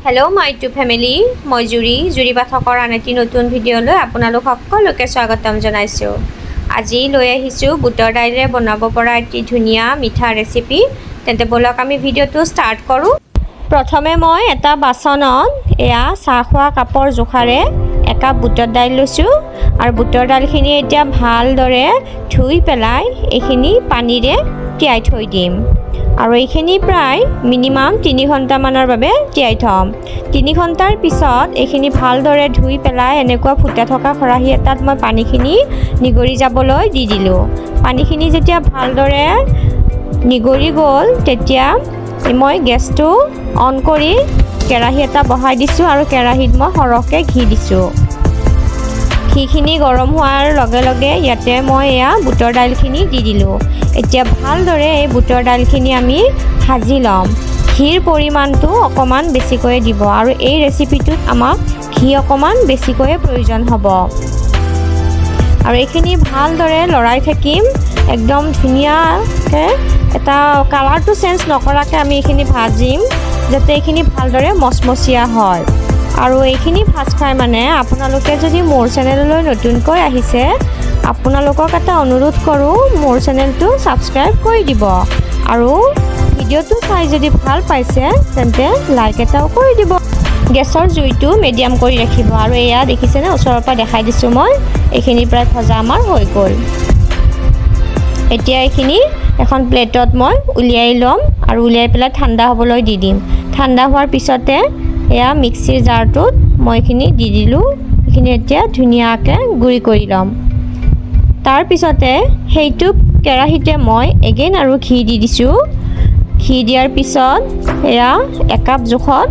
Hello' মাই two family, মই জুৰিপাথকৰ আন এটি নতুন ভিডিঅ'লৈ আপোনালোক সকলোকে স্বাগতম জনাইছোঁ। আজি লৈ আহিছোঁ বুটৰ দাইলেৰে বনাব পৰা এটি ধুনীয়া মিঠা ৰেচিপি। তেন্তে বলক আমি ভিডিঅ'টো ষ্টাৰ্ট কৰোঁ। প্ৰথমে মই এটা বাচনত চাহ খোৱা কাপৰ জোখাৰে একাপ বুটৰ দাইল লৈছোঁ আৰু বুটৰ দাইলখিনি এতিয়া ভালদৰে ধুই পেলাই এইখিনি পানীৰে তিয়াই থৈ দিম। আৰু এইখিনি প্ৰায় মিনিমাম 3 ঘণ্টামানৰ বাবে তিয়াই থ'ম। 3 ঘণ্টাৰ পিছত এইখিনি ভালদৰে ধুই পেলাই এনেকুৱা ফুটা থকা খৰাহী এটাত মই পানীখিনি নিগৰি যাবলৈ দি দিলোঁ। পানীখিনি যেতিয়া ভালদৰে নিগৰি গ'ল তেতিয়া মই গেছটো অন কৰি কেৰাহী এটা বহাই দিছোঁ আৰু কেৰাহীত মই সৰহকৈ ঘি দিছোঁ। ঘিখিনি গৰম হোৱাৰ লগে লগে ইয়াতে মই বুটৰ দাইলখিনি দি দিলোঁ। এতিয়া ভালদৰে এই বুটৰ দাইলখিনি আমি ভাজি ল'ম। ঘিৰ পৰিমাণটো অকণমান বেছিকৈ দিব আৰু এই ৰেচিপিটোত আমাক ঘি অকণমান বেছিকৈ প্ৰয়োজন হ'ব। আৰু এইখিনি ভালদৰে লৰাই থাকিম, একদম ধুনীয়াকৈ এটা কালাৰটো চেঞ্জ নকৰাকৈ আমি এইখিনি ভাজিম, যাতে এইখিনি ভালদৰে মচমচীয়া হয়। আৰু এইখিনি ভাজ খাই মানে আপোনালোকে যদি মোৰ চেনেললৈ নতুনকৈ আহিছে, আপোনালোকক এটা অনুৰোধ কৰোঁ, মোৰ চেনেলটো ছাবস্ক্ৰাইব কৰি দিব আৰু ভিডিঅ'টো চাই যদি ভাল পাইছে তেন্তে লাইক এটাও কৰি দিব। গেছৰ জুইটো মিডিয়াম কৰি ৰাখিব। আৰু এয়া দেখিছেনে, ওচৰৰ পৰা দেখাই দিছোঁ মই, এইখিনি প্ৰায় ভজা আমাৰ হৈ গ'ল। এতিয়া এইখিনি এখন প্লেটত মই উলিয়াই ল'ম আৰু উলিয়াই পেলাই ঠাণ্ডা হ'বলৈ দি দিম। ঠাণ্ডা হোৱাৰ পিছতে মিক্সিৰ জাৰটোত মই এইখিনি দি দিলোঁ। এইখিনি এতিয়া ধুনীয়াকৈ গুড়ি কৰি ল'ম। তাৰপিছতে সেইটো কেৰাহীতে মই এগেইন আৰু ঘি দি দিছোঁ। ঘি দিয়াৰ পিছত একাপ জোখত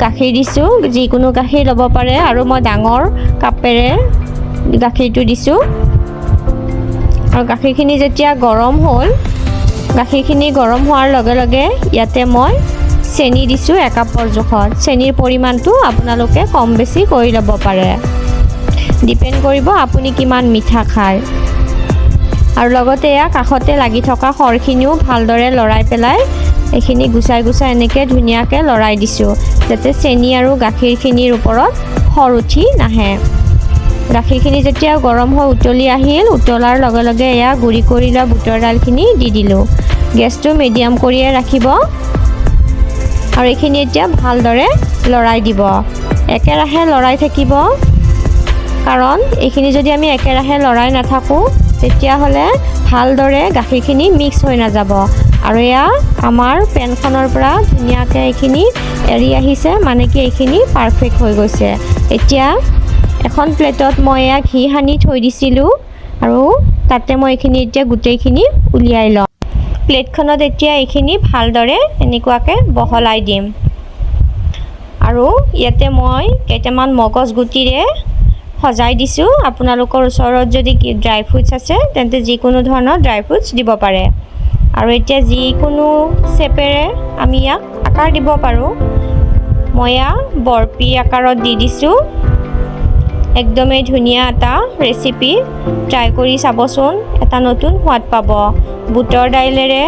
গাখীৰ দিছোঁ, যিকোনো গাখীৰ ল'ব পাৰে, আৰু মই ডাঙৰ কাপেৰে গাখীৰটো দিছোঁ। আৰু গাখীৰখিনি যেতিয়া গৰম হ'ল, গাখীৰখিনি গৰম হোৱাৰ লগে লগে ইয়াতে মই চেনি দিছোঁ একাপৰ জোখত। চেনিৰ পৰিমাণটো আপোনালোকে কম বেছি কৰি ল'ব পাৰে, ডিপেণ্ড কৰিব আপুনি কিমান মিঠা খায়। আৰু লগতে কাষতে লাগি থকা সৰখিনিও ভালদৰে লৰাই পেলাই এইখিনি গুচাই এনেকৈ ধুনীয়াকৈ লৰাই দিছোঁ, যাতে চেনি আৰু গাখীৰখিনিৰ ওপৰত সৰ উঠি নাহে। গাখীৰখিনি যেতিয়া গৰম হৈ উতলি আহিল, উতলাৰ লগে লগে গুড়ি কৰি লোৱা বুটৰ দাইলখিনি দি দিলোঁ। গেছটো মিডিয়াম কৰিয়ে ৰাখিব আৰু এইখিনি এতিয়া ভালদৰে লৰাই দিব। একেৰাহে লৰাই থাকিব, কাৰণ এইখিনি যদি আমি একেৰাহে লৰাই নাথাকোঁ তেতিয়াহ'লে ভালদৰে গাখীৰখিনি মিক্স হৈ নাযাব। আৰু আমাৰ পেনখনৰ পৰা ধুনীয়াকৈ এইখিনি এৰি আহিছে, মানে কি এইখিনি পাৰফেক্ট হৈ গৈছে। এতিয়া এখন প্লেটত মই ঘি সানি থৈ দিছিলোঁ আৰু তাতে মই এইখিনি এতিয়া গোটেইখিনি উলিয়াই ল'ম। প্লেটখনত এতিয়া এইখিনি ভালদৰে এনেকুৱাকৈ বহলাই দিম। আৰু ইয়াতে মই কেইটামান মগজ গুটিৰে সজাই দিছোঁ। আপোনালোকৰ ওচৰত যদি ড্ৰাই ফ্ৰুটছ আছে তেন্তে যিকোনো ধৰণৰ ড্ৰাই ফ্ৰুটছ দিব পাৰে। আৰু এতিয়া যিকোনো শ্বেপেৰে আমি ইয়াক আকাৰ দিব পাৰোঁ। মই বৰফি আকাৰত দি দিছোঁ। একদমেই ধুনীয়া এটা ৰেচিপি, ট্ৰাই কৰি চাবচোন, এটা নতুন সোৱাদ পাব। বুটৰ দাইলেৰে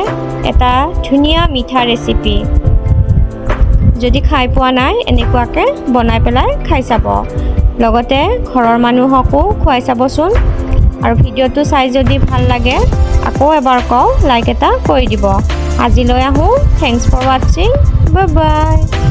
এটা ধুনীয়া মিঠা ৰেচিপি, যদি খাই পোৱা নাই এনেকুৱাকৈ বনাই পেলাই খাই চাব। লগতে ঘৰৰ মানুহকো খুৱাই চাবচোন। আৰু ভিডিঅ'টো চাই যদি ভাল লাগে আকৌ এবাৰ কওঁ, লাইক এটা কৰি দিব। আজিলৈ আহোঁ। থেংকছ ফৰ ৱাটছিং। বাই বাই।